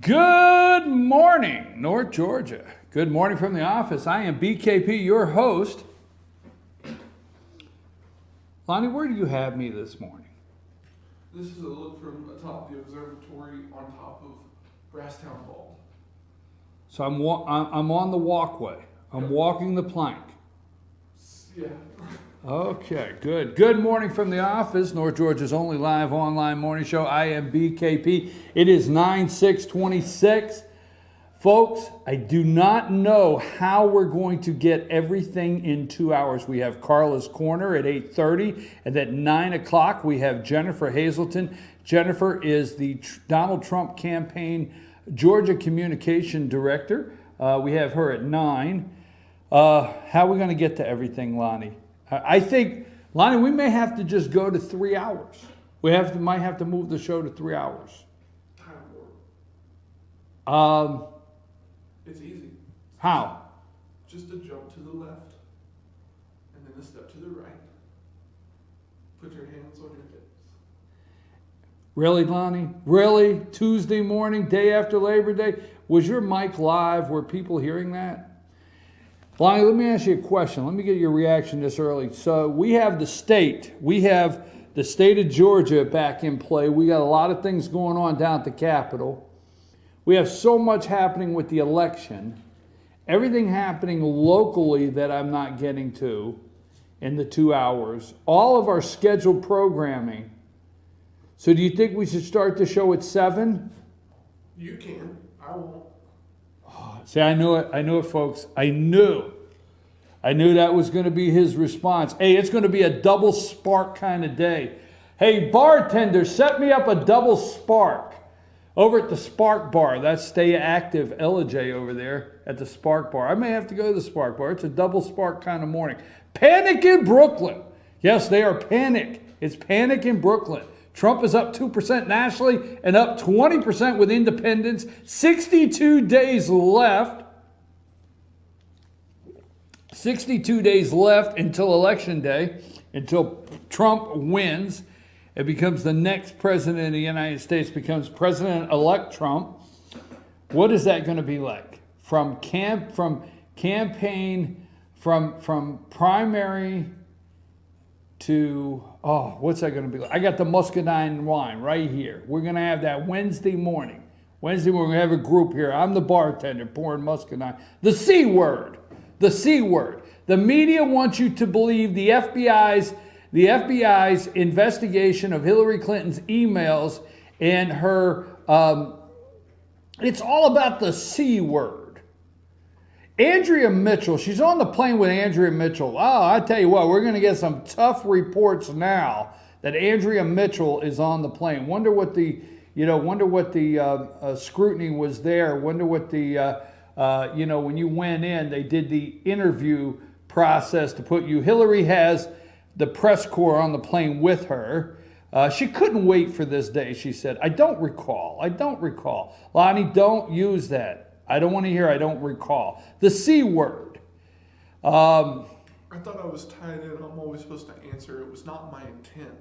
Good morning, North Georgia. Good morning from the office. I am BKP, your host. Lonnie, where do you have me this morning? This is a look from atop the observatory on top of Brasstown Bald. So I'm on the walkway. I'm walking the plank. Yeah. Okay, good. Good morning from the office, North Georgia's only live online morning show. I am BKP. It is 9/6/26. Folks, I do not know how we're going to get everything in 2 hours. We have Carla's Corner at 8:30, and at 9 o'clock we have Jennifer Hazelton. Jennifer is the Donald Trump campaign Georgia Communication Director. We have her at 9. How are we going to get to everything, Lonnie? I think, Lonnie, we may have to just go to 3 hours. Might have to move the show to 3 hours. Time warp. It's easy. How? Just a jump to the left, and then a step to the right. Put your hands on your hips. Really, Lonnie? Really? Tuesday morning, day after Labor Day? Was your mic live? Were people hearing that? Lonnie, let me ask you a question. Let me get your reaction this early. So we have the state. We have the state of Georgia back in play. We got a lot of things going on down at the Capitol. We have so much happening with the election. Everything happening locally that I'm not getting to in the 2 hours. All of our scheduled programming. So do you think we should start the show at 7? You can. I won't. See, I knew it, folks. I knew that was going to be his response. Hey, it's going to be a double spark kind of day. Hey, bartender, set me up a double spark over at the Spark Bar. That's Stay Active Elijah over there at the Spark Bar. I may have to go to the Spark Bar. It's a double spark kind of morning. Panic in Brooklyn. Yes, they are panic. It's panic in Brooklyn. Trump is up 2% nationally and up 20% with independents. 62 days left. 62 days left until Election Day, until Trump wins and becomes the next president of the United States, becomes President-elect Trump. What is that going to be like? From campaign, from primary to, what's that going to be like? I got the muscadine wine right here. We're going to have that Wednesday morning. Wednesday we're going to have a group here. I'm the bartender pouring muscadine. The C word. The C word. The media wants you to believe the FBI's investigation of Hillary Clinton's emails and her, it's all about the C word. Andrea Mitchell, she's on the plane with Andrea Mitchell. Oh, I tell you what, we're going to get some tough reports now that Andrea Mitchell is on the plane. Wonder what the scrutiny was there. Wonder what the, when you went in, they did the interview process to put you. Hillary has the press corps on the plane with her. She couldn't wait for this day, she said. I don't recall. Lonnie, don't use that. I don't want to hear, I don't recall. The C word. I thought I was tied in. I'm always supposed to answer. It was not my intent.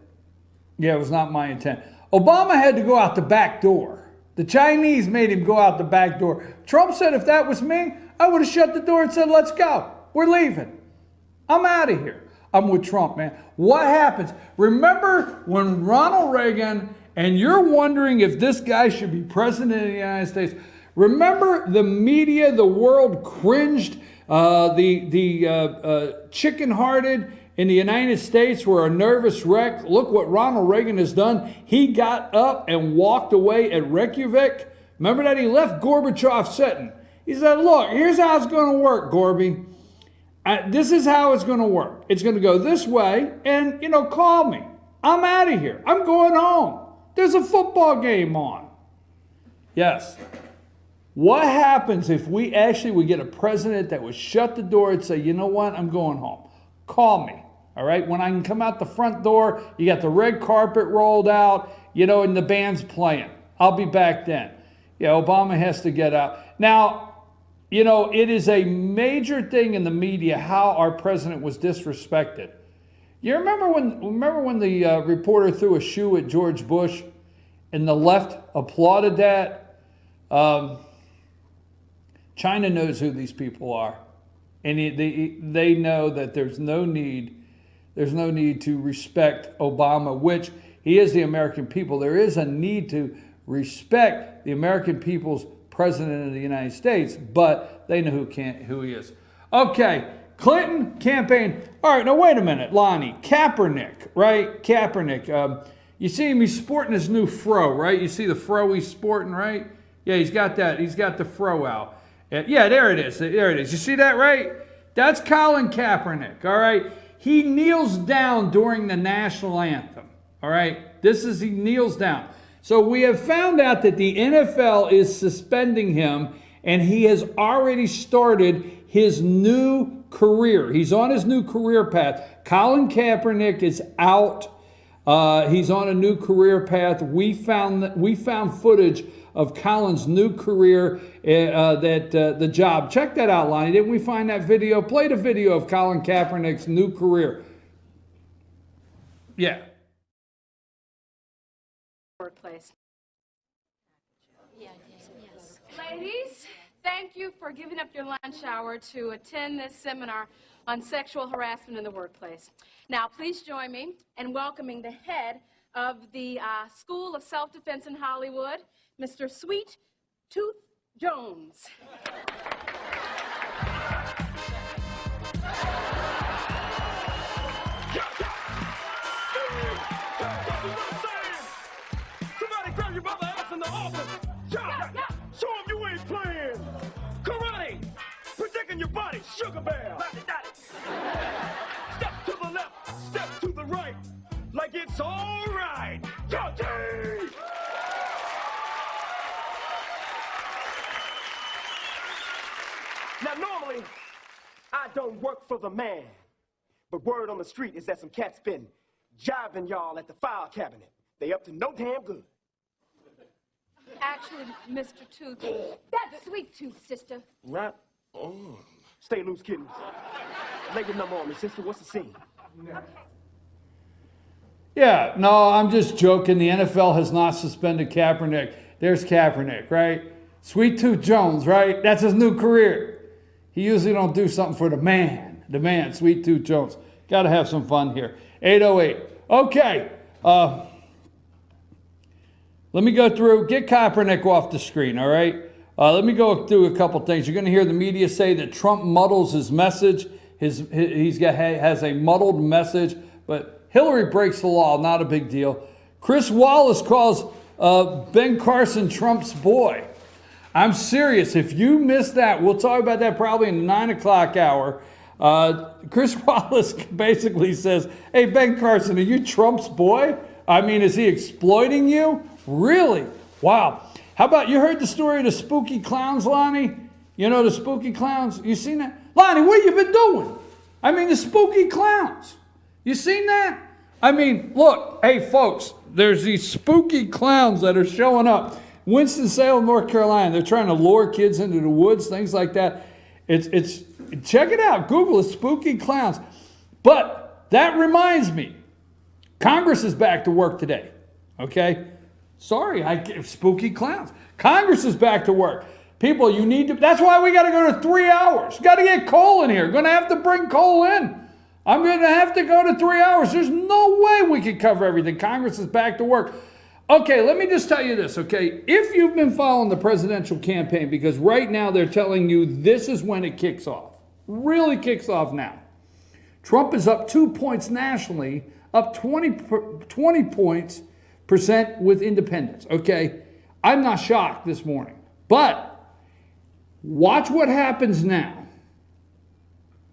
Yeah, it was not my intent. Obama had to go out the back door. The Chinese made him go out the back door. Trump said, if that was me, I would have shut the door and said, let's go. We're leaving. I'm out of here. I'm with Trump, man. What happens? Remember when Ronald Reagan, and you're wondering if this guy should be president of the United States. Remember the media, the world cringed. The chicken-hearted in the United States were a nervous wreck. Look what Ronald Reagan has done. He got up and walked away at Reykjavik. Remember that? He left Gorbachev sitting. He said, look, here's how it's going to work, Gorby. This is how it's going to work. It's going to go this way, and, call me. I'm out of here. I'm going home. There's a football game on. Yes. What happens if we get a president that would shut the door and say, you know what, I'm going home. Call me, all right? When I can come out the front door, you got the red carpet rolled out, and the band's playing. I'll be back then. Yeah, Obama has to get out. Now, it is a major thing in the media how our president was disrespected. You remember when the reporter threw a shoe at George Bush and the left applauded that? China knows who these people are, and they know that there's no need to respect Obama, which he is the American people. There is a need to respect the American people's president of the United States, but they know who he is. Okay, Clinton campaign. All right, now wait a minute, Lonnie. Kaepernick, right? Kaepernick. You see him, he's sporting his new fro, right? You see the fro he's sporting, right? Yeah, he's got that. He's got the fro out. Yeah, there it is. There it is. You see that, right? That's Colin Kaepernick, all right? He kneels down during the national anthem, all right? He kneels down. So we have found out that the NFL is suspending him, and he has already started his new career. He's on his new career path. Colin Kaepernick is out. He's on a new career path. We found footage of Colin's new career, the job. Check that out, Lonnie. Didn't we find that video? Play the video of Colin Kaepernick's new career. Yeah. Workplace. Yes. Ladies, thank you for giving up your lunch hour to attend this seminar on sexual harassment in the workplace. Now, please join me in welcoming the head of the School of Self-Defense in Hollywood, Mr. Sweet Tooth Jones. Somebody grab your brother ass in the office. Yeah. Show him you ain't playing. Karate. Protecting your body. Sugar bear. Step to the left. Step to the right. Like it's all right. Guilty. Now, normally, I don't work for the man. But word on the street is that some cats been jiving y'all at the file cabinet. They up to no damn good. Actually, Mr. Tooth, That's Sweet Tooth, sister. Right on. Stay loose, kittens. Lay your number on me, sister. What's the scene? Yeah, no, I'm just joking. The NFL has not suspended Kaepernick. There's Kaepernick, right? Sweet Tooth Jones, right? That's his new career. He usually don't do something for the man, Sweet Tooth Jones. Got to have some fun here. 808. Okay. Let me go through, get Kaepernick off the screen, all right? Let me go through a couple things. You're going to hear the media say that Trump muddles his message. Has a muddled message, but Hillary breaks the law, not a big deal. Chris Wallace calls Ben Carson Trump's boy. I'm serious. If you missed that, we'll talk about that probably in the 9 o'clock hour. Chris Wallace basically says, hey, Ben Carson, are you Trump's boy? I mean, is he exploiting you? Really? Wow. How about, you heard the story of the spooky clowns, Lonnie? You know the spooky clowns? You seen that? Lonnie, what you been doing? I mean, the spooky clowns. You seen that? I mean, look, hey, folks, there's these spooky clowns that are showing up. Winston-Salem, North Carolina. They're trying to lure kids into the woods, things like that. It's check it out. Google it, spooky clowns. But that reminds me, Congress is back to work today. Okay? Sorry, spooky clowns. Congress is back to work. People, you need to, that's why we got to go to 3 hours. Got to get Cole in here. Going to have to bring Cole in. I'm going to have to go to 3 hours. There's no way we can cover everything. Congress is back to work. Okay, let me just tell you this, okay? If you've been following the presidential campaign, because right now they're telling you this is when it kicks off. Really kicks off now. Trump is up 2 points nationally, up 20 points percent with independents, okay? I'm not shocked this morning. But watch what happens now.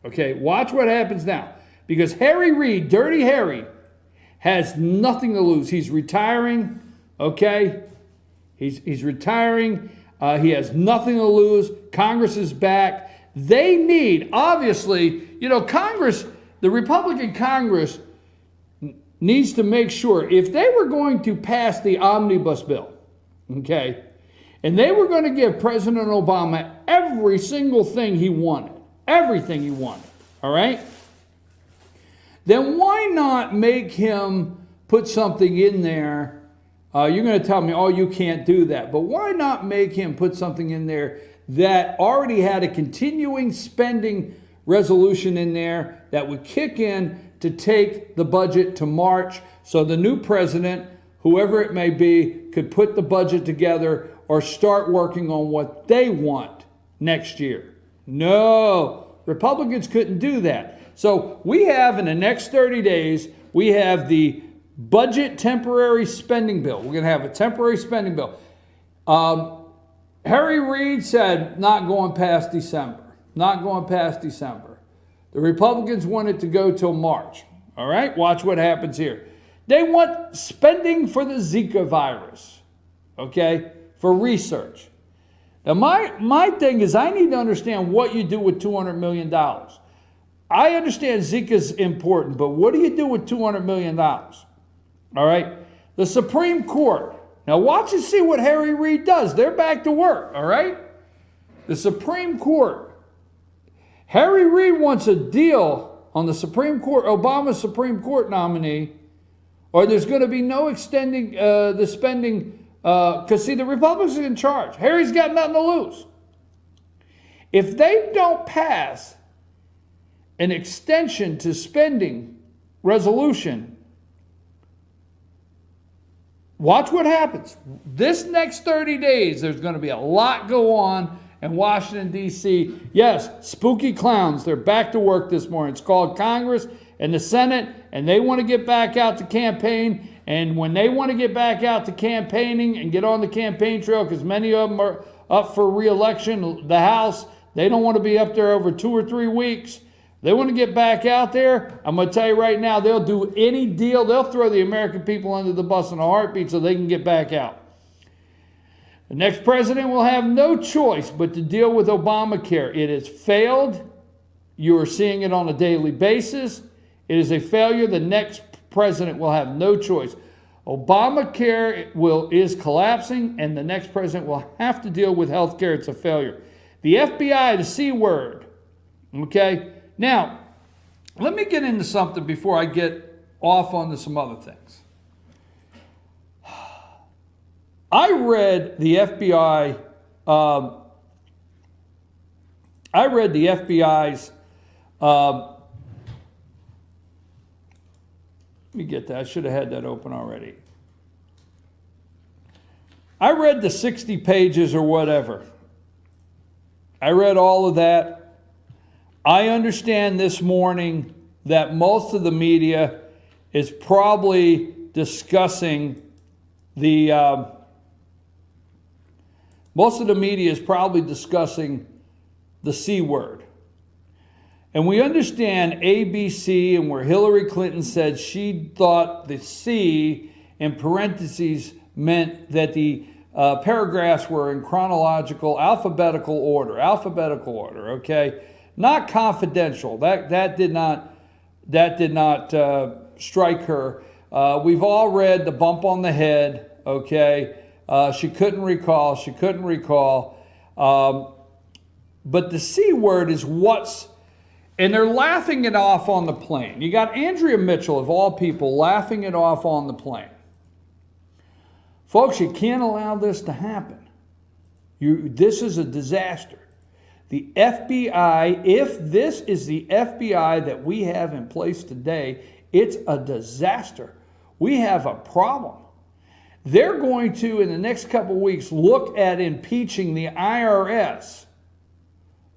Okay, watch what happens now. Because Harry Reid, Dirty Harry, has nothing to lose. He's retiring, okay? He's retiring. He has nothing to lose. Congress is back. They need, obviously, you know, Congress, the Republican Congress needs to make sure, if they were going to pass the omnibus bill, okay, and they were going to give President Obama every single thing he wanted, everything he wanted, all right? Then why not make him put something in there You're going to tell me, oh, you can't do that. But why not make him put something in there that already had a continuing spending resolution in there that would kick in to take the budget to March so the new president, whoever it may be, could put the budget together or start working on what they want next year. No, Republicans couldn't do that. So we have in the next 30 days, we have the budget temporary spending bill. We're going to have a temporary spending bill. Harry Reid said not going past December. Not going past December. The Republicans want it to go till March. All right, watch what happens here. They want spending for the Zika virus, okay, for research. Now, my thing is I need to understand what you do with $200 million. I understand Zika's important, but what do you do with $200 million? All right, the Supreme Court. Now, watch and see what Harry Reid does. They're back to work, all right? The Supreme Court. Harry Reid wants a deal on the Supreme Court, Obama's Supreme Court nominee, or there's going to be no extending the spending, because, see, the Republicans are in charge. Harry's got nothing to lose. If they don't pass an extension to spending resolution, watch what happens. This next 30 days, there's going to be a lot go on in Washington, D.C. Yes, spooky clowns. They're back to work this morning. It's called Congress and the Senate, and they want to get back out to campaign. And when they want to get back out to campaigning and get on the campaign trail, because many of them are up for re-election, the House, they don't want to be up there over 2 or 3 weeks. They want to get back out there. I'm going to tell you right now, they'll do any deal. They'll throw the American people under the bus in a heartbeat so they can get back out. The next president will have no choice but to deal with Obamacare. It has failed. You are seeing it on a daily basis. It is a failure. The next president will have no choice. Obamacare is collapsing, and the next president will have to deal with health care. It's a failure. The FBI, the C word. Okay? Now, let me get into something before I get off onto some other things. I read the FBI. I read the FBI's. Let me get that. I should have had that open already. I read the 60 pages or whatever. I read all of that. I understand this morning that most of the media is probably discussing the C word. And we understand ABC, and where Hillary Clinton said she thought the C in parentheses meant that the paragraphs were in alphabetical order, okay? Not confidential. That did not strike her. We've all read the bump on the head, okay? She couldn't recall. But the C word is and they're laughing it off on the plane. You got Andrea Mitchell, of all people, laughing it off on the plane. Folks, you can't allow this to happen. This is a disaster. The FBI, if this is the FBI that we have in place today, it's a disaster. We have a problem. They're going to, in the next couple of weeks, look at impeaching the IRS.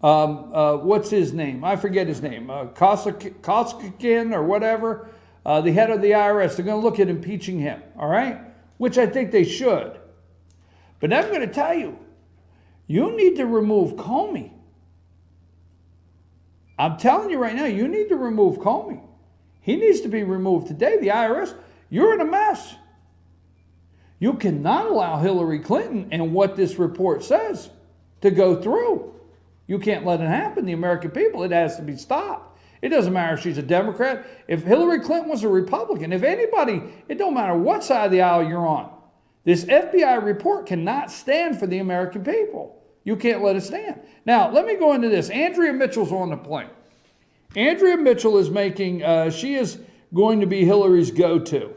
What's his name? I forget his name. Koskikin or whatever, the head of the IRS. They're going to look at impeaching him, all right? Which I think they should. But I'm going to tell you, you need to remove Comey. I'm telling you right now, you need to remove Comey. He needs to be removed today. The IRS, you're in a mess. You cannot allow Hillary Clinton and what this report says to go through. You can't let it happen. The American people, it has to be stopped. It doesn't matter if she's a Democrat. If Hillary Clinton was a Republican, if anybody, it don't matter what side of the aisle you're on. This FBI report cannot stand for the American people. You can't let it stand. Now, let me go into this. Andrea Mitchell's on the plane. Andrea Mitchell is she is going to be Hillary's go-to.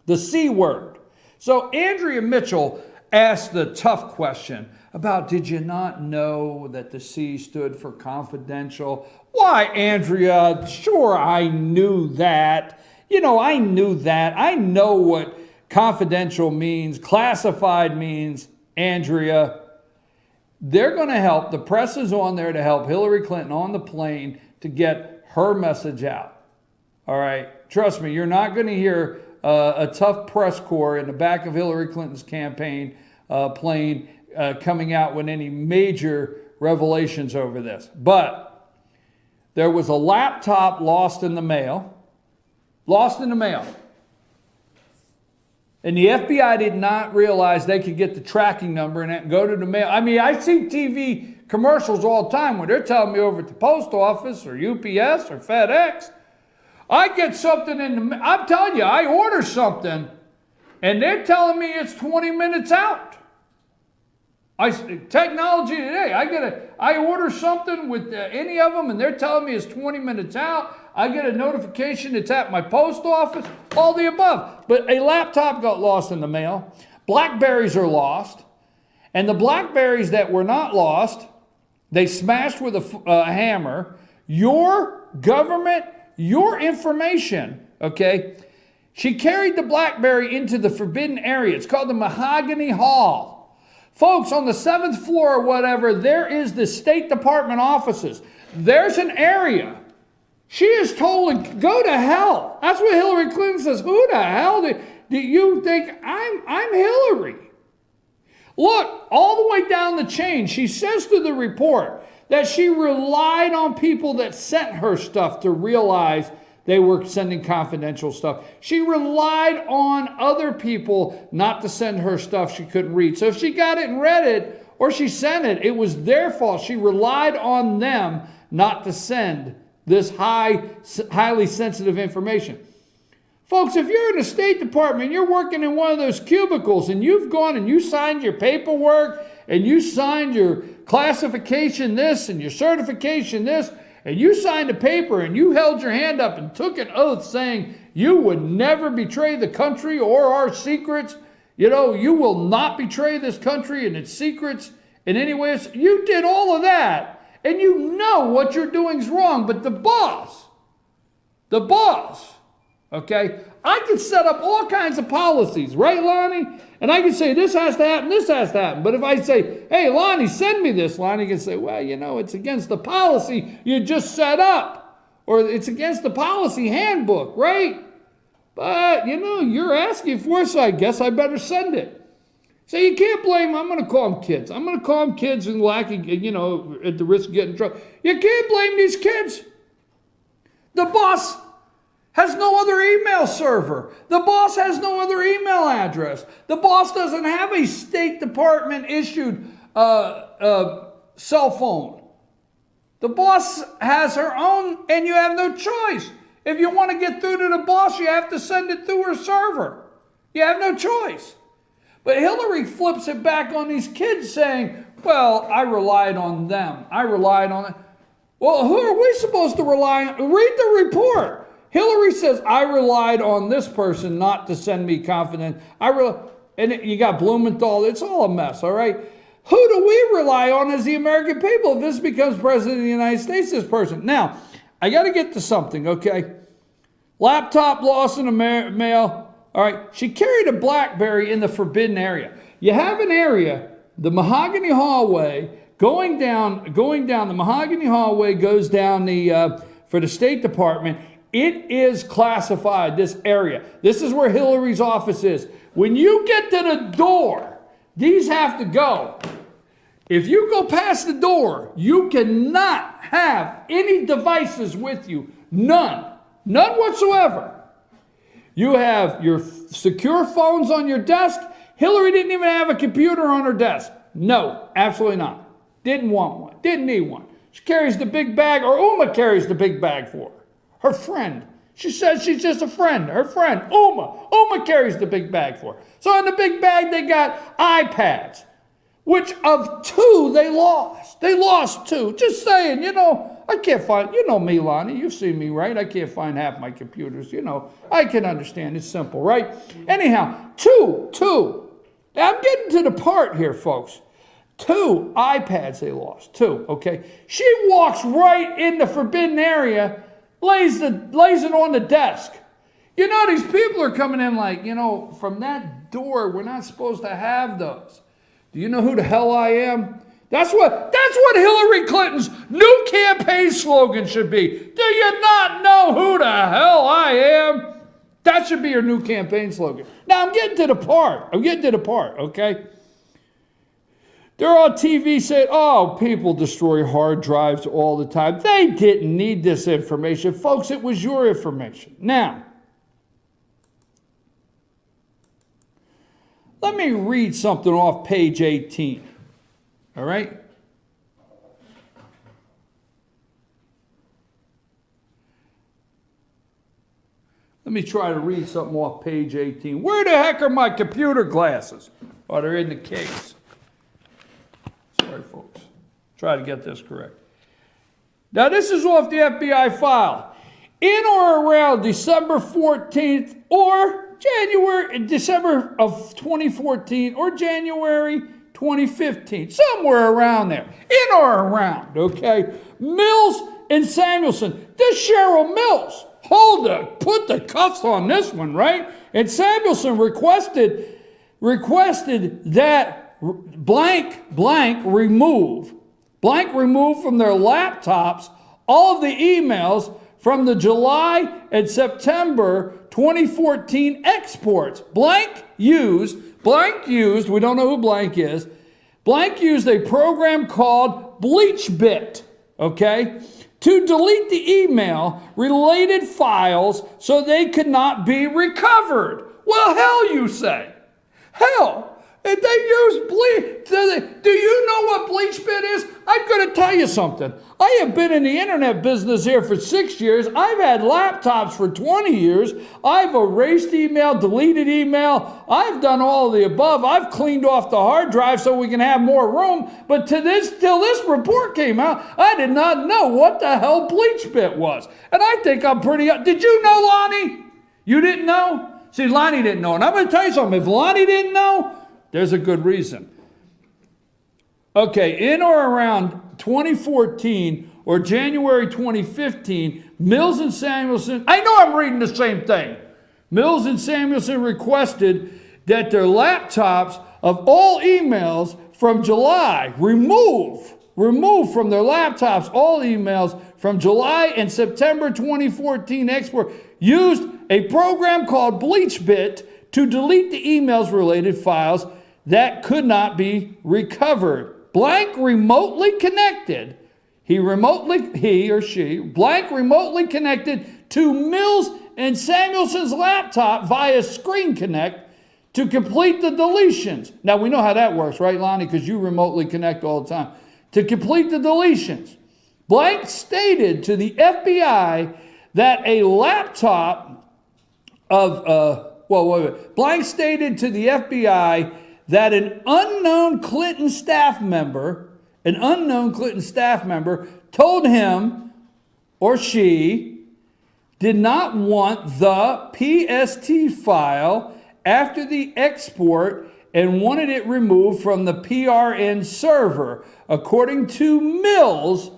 The C word. So Andrea Mitchell asked the tough question about, did you not know that the C stood for confidential? Why, Andrea, sure I knew that. You know, I knew that. I know what confidential means, classified means, Andrea. They're going to help. The press is on there to help Hillary Clinton on the plane to get her message out. All right? Trust me, you're not going to hear a tough press corps in the back of Hillary Clinton's campaign plane coming out with any major revelations over this. But there was a laptop lost in the mail. Lost in the mail. And the FBI did not realize they could get the tracking number and go to the mail. I mean, I see TV commercials all the time where they're telling me over at the post office or UPS or FedEx, I get something in the, I'm telling you, I order something and they're telling me it's 20 minutes out. Technology today, I order something with any of them and they're telling me it's 20 minutes out. I get a notification it's at my post office, all the above. But a laptop got lost in the mail. Blackberries are lost. And the Blackberries that were not lost, they smashed with a hammer. Your government, your information, okay? She carried the Blackberry into the forbidden area. It's called the Mahogany Hall. Folks, on the 7th floor or whatever, there is the State Department offices. There's an area. She is told to go to hell. That's what Hillary Clinton says. Who the hell do you think I'm Hillary? Look, all the way down the chain, she says to the report that she relied on people that sent her stuff to realize they were sending confidential stuff. She relied on other people not to send her stuff she couldn't read. So if she got it and read it, or she sent it, it was their fault. She relied on them not to send this highly sensitive information. Folks, if you're in the State Department, you're working in one of those cubicles and you've gone and you signed your paperwork and you signed your classification this and your certification this, and you signed a paper and you held your hand up and took an oath saying you would never betray the country or our secrets. You know, you will not betray this country and its secrets in any way. You did all of that and you know what you're doing is wrong. But the boss, okay, I could set up all kinds of policies, right, Lonnie? And I can say this has to happen, this has to happen. But if I say, hey, Lonnie, send me this, Lonnie can say, well, you know, it's against the policy you just set up. Or it's against the policy handbook, right? But, you know, you're asking for it, so I guess I better send it. So you can't blame, I'm going to call them kids. I'm going to call them kids and you know, at the risk of getting in trouble. You can't blame these kids. The boss has no other email server. The boss has no other email address. The boss doesn't have a State Department issued cell phone. The boss has her own, and you have no choice. If you want to get through to the boss, you have to send it through her server. You have no choice. But Hillary flips it back on these kids saying, well, I relied on them. I relied on it. Well, who are we supposed to rely on? Read the report. Hillary says, I relied on this person not to send me confidence. And you got Blumenthal. It's all a mess, all right? Who do we rely on as the American people if this becomes president of the United States, this person? Now, I got to get to something, okay? Laptop lost in the mail. All right, she carried a Blackberry in the forbidden area. You have an area, the Mahogany Hallway, going down the Mahogany Hallway goes down for the State Department. It is classified, this area. This is where Hillary's office is. When you get to the door, these have to go. If you go past the door, you cannot have any devices with you. None. None whatsoever. You have your secure phones on your desk. Hillary didn't even have a computer on her desk. No, absolutely not. Didn't want one. Didn't need one. She carries the big bag, or Uma carries the big bag for her. Her friend. She says she's just a friend. Her friend, Uma. Uma carries the big bag for her. So in the big bag, they got iPads, which of two they lost. They lost two. Just saying, you know, I can't find, you know me, Lonnie, you've seen me, right? I can't find half my computers, you know. I can understand, it's simple, right? Anyhow, two. Now I'm getting to the part here, folks. 2 iPads they lost, 2, okay? She walks right in the forbidden area, lays it on the desk. You know, these people are coming in like, you know, from that door, we're not supposed to have those. Do you know who the hell I am? That's what Hillary Clinton's new campaign slogan should be. Do you not know who the hell I am? That should be her new campaign slogan. Now, I'm getting to the part, okay? They're on TV saying, oh, people destroy hard drives all the time. They didn't need this information. Folks, it was your information. Now, let me read something off page 18. All right? Let me try to read something off page 18. Where the heck are my computer glasses? Oh, they're in the case. Sorry, folks. Try to get this correct. Now, this is off the FBI file. In or around December 14th or December of 2014 or January 2015, somewhere around there, in or around, okay? Mills and Samuelson, this Cheryl Mills, put the cuffs on this one, right? And Samuelson requested that blank remove from their laptops all of the emails from the July and September 2014 exports. Blank used, we don't know who blank is, blank used a program called BleachBit, okay, to delete the email related files so they could not be recovered. Well, hell, you say. Hell. They use bleach. Do you know what BleachBit is? I'm going to tell you something. I have been in the internet business here for 6 years. I've had laptops for 20 years. I've erased email, deleted email. I've done all of the above. I've cleaned off the hard drive so we can have more room. But till this report came out, I did not know what the hell BleachBit was. And I think I'm pretty... Did you know, Lonnie? You didn't know? See, Lonnie didn't know. And I'm going to tell you something. If Lonnie didn't know, there's a good reason. Okay, in or around 2014 or January 2015, Mills and Samuelson, I know I'm reading the same thing. Mills and Samuelson requested that their laptops of all emails from July, remove from their laptops all emails from July and September 2014 export, used a program called BleachBit to delete the emails related files that could not be recovered. Blank remotely connected, he or she, blank remotely connected to Mills and Samuelson's laptop via Screen Connect to complete the deletions. Now, we know how that works, right, Lonnie? Because you remotely connect all the time. To complete the deletions. Blank stated to the FBI that a laptop Blank stated to the FBI that an unknown Clinton staff member told him or she did not want the PST file after the export and wanted it removed from the PRN server. According to Mills,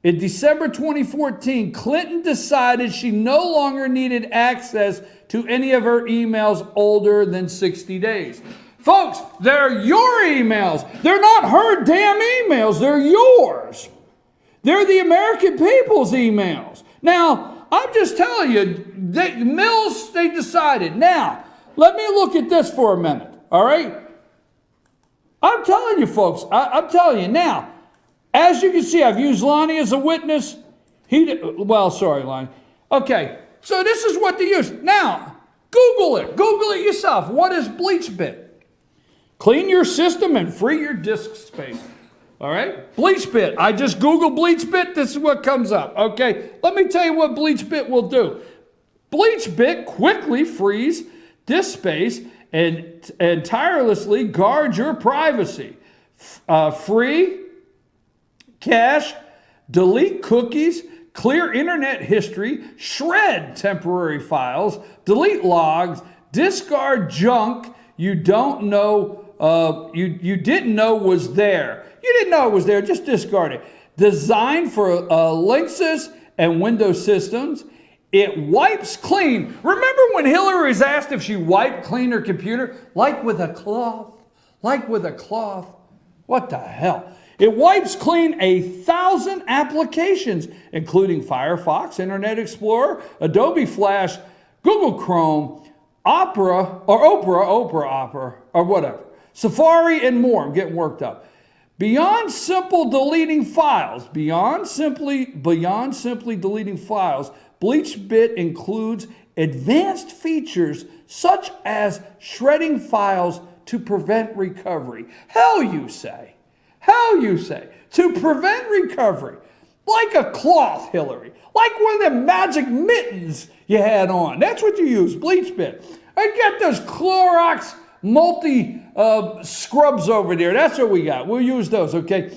in December 2014, Clinton decided she no longer needed access to any of her emails older than 60 days. Folks, they're your emails. They're not her damn emails. They're yours. They're the American people's emails. Now, I'm just telling you, Mills, they decided. Now, let me look at this for a minute, all right? I'm telling you, folks, I'm telling you. Now, as you can see, I've used Lonnie as a witness. Sorry, Lonnie. Okay, so this is what they use. Now, Google it. Google it yourself. What is BleachBit? Clean your system and free your disk space. All right? BleachBit. I just Googled BleachBit. This is what comes up. Okay? Let me tell you what BleachBit will do. BleachBit quickly frees disk space and tirelessly guards your privacy. Free, cache, delete cookies, clear internet history, shred temporary files, delete logs, discard junk you don't know, you didn't know was there. You didn't know it was there, just discard it. Designed for Linux and Windows systems. It wipes clean. Remember when Hillary was asked if she wiped clean her computer? Like with a cloth. Like with a cloth. What the hell? It wipes clean 1,000 applications, including Firefox, Internet Explorer, Adobe Flash, Google Chrome, Opera, or whatever. Safari and more. I'm getting worked up. Beyond simple deleting files, beyond simply deleting files, BleachBit includes advanced features such as shredding files to prevent recovery. Hell, you say. Hell, you say. To prevent recovery. Like a cloth, Hillary. Like one of them magic mittens you had on. That's what you use, BleachBit. I got those Clorox multi scrubs over there. That's what we got. We'll use those, okay?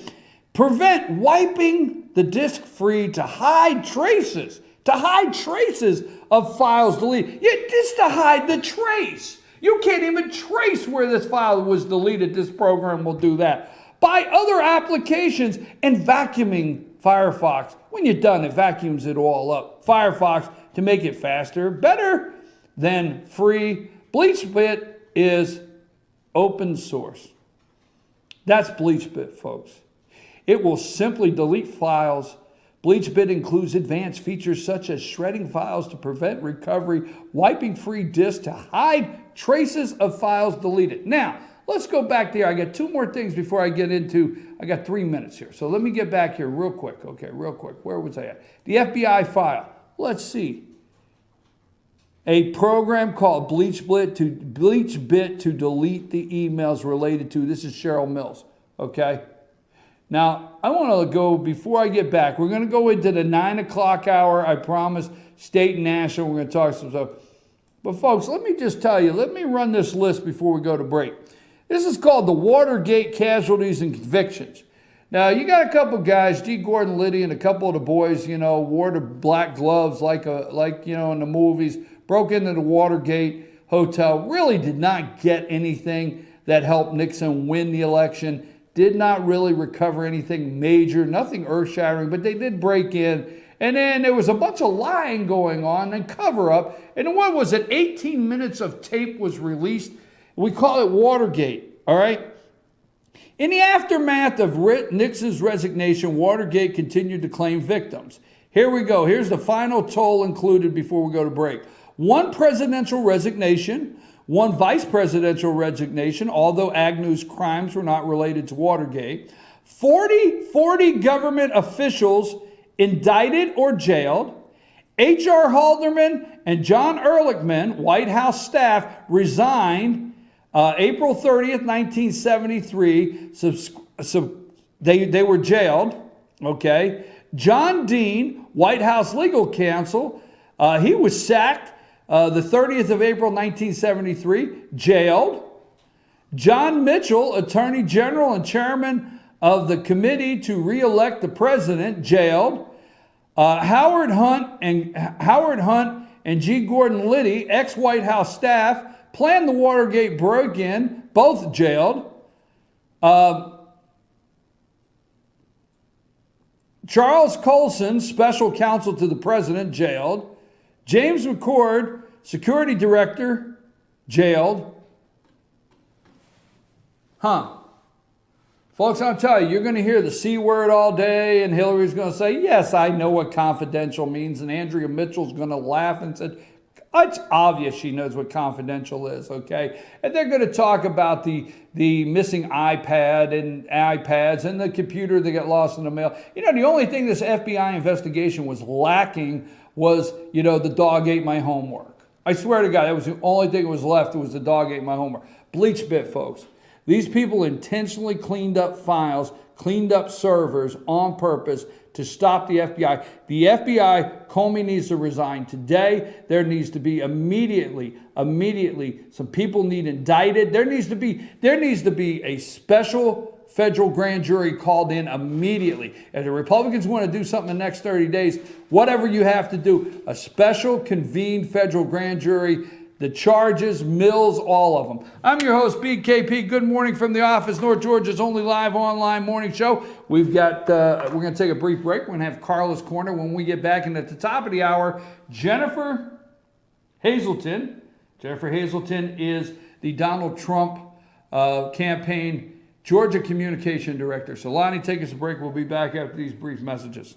Prevent wiping the disk free to hide traces. To hide traces of files deleted. Yeah, just to hide the trace. You can't even trace where this file was deleted. This program will do that. By other applications and vacuuming Firefox. When you're done, it vacuums it all up. Firefox to make it faster, better than free. BleachBit is open source. That's BleachBit, folks. It will simply delete files. BleachBit includes advanced features such as shredding files to prevent recovery, wiping free disks to hide traces of files deleted. Now, let's go back there. I got two more things before I get into, I got 3 minutes here. So let me get back here real quick. Okay, real quick. Where was I at? The FBI file. Let's see. A program called BleachBit to delete the emails related to, this is Cheryl Mills, okay? Now, I want to go, before I get back, we're going to go into the 9 o'clock hour, I promise, state and national, we're going to talk some stuff. But folks, let me just tell you, let me run this list before we go to break. This is called the Watergate Casualties and Convictions. Now, you got a couple guys, G. Gordon Liddy and a couple of the boys, you know, wore the black gloves like you know, in the movies, broke into the Watergate hotel, really did not get anything that helped Nixon win the election, did not really recover anything major, nothing earth-shattering, but they did break in. And then there was a bunch of lying going on and cover-up. And what was it? 18 minutes of tape was released. We call it Watergate, all right? In the aftermath of Nixon's resignation, Watergate continued to claim victims. Here we go. Here's the final toll included before we go to break. 1 presidential resignation, 1 vice presidential resignation, although Agnew's crimes were not related to Watergate. 40 government officials indicted or jailed. H.R. Haldeman and John Ehrlichman, White House staff, resigned April 30th, 1973. They were jailed, okay? John Dean, White House legal counsel, he was sacked the 30th of April, 1973, jailed. John Mitchell, Attorney General and Chairman of the Committee to Re-elect the President, jailed. Howard Hunt and G. Gordon Liddy, ex-White House staff, planned the Watergate break-in, both jailed. Charles Colson, special counsel to the president, jailed. James McCord, security director, jailed. Folks, I'll tell you, you're going to hear the C word all day, and Hillary's going to say, yes, I know what confidential means, and Andrea Mitchell's going to laugh and say, it's obvious she knows what confidential is, okay? And they're going to talk about the missing iPad and iPads and the computer that got lost in the mail. You know, the only thing this FBI investigation was lacking was, you know, the dog ate my homework. I swear to God, that was the only thing that was left, was the dog ate my homework. BleachBit, folks. These people intentionally cleaned up files, cleaned up servers on purpose to stop the FBI. The FBI, Comey needs to resign today. There needs to be immediately, some people need indicted. There needs to be a special federal grand jury called in immediately. If the Republicans want to do something in the next 30 days, whatever you have to do, a special convened federal grand jury, the charges, Mills, all of them. I'm your host, BKP. Good morning from the office, North Georgia's only live online morning show. We've got, we're going to take a brief break. We're going to have Carla's Corner when we get back. And at the top of the hour, Jennifer Hazelton. Jennifer Hazelton is the Donald Trump campaign Georgia Communication Director. So Lonnie, take us a break. We'll be back after these brief messages.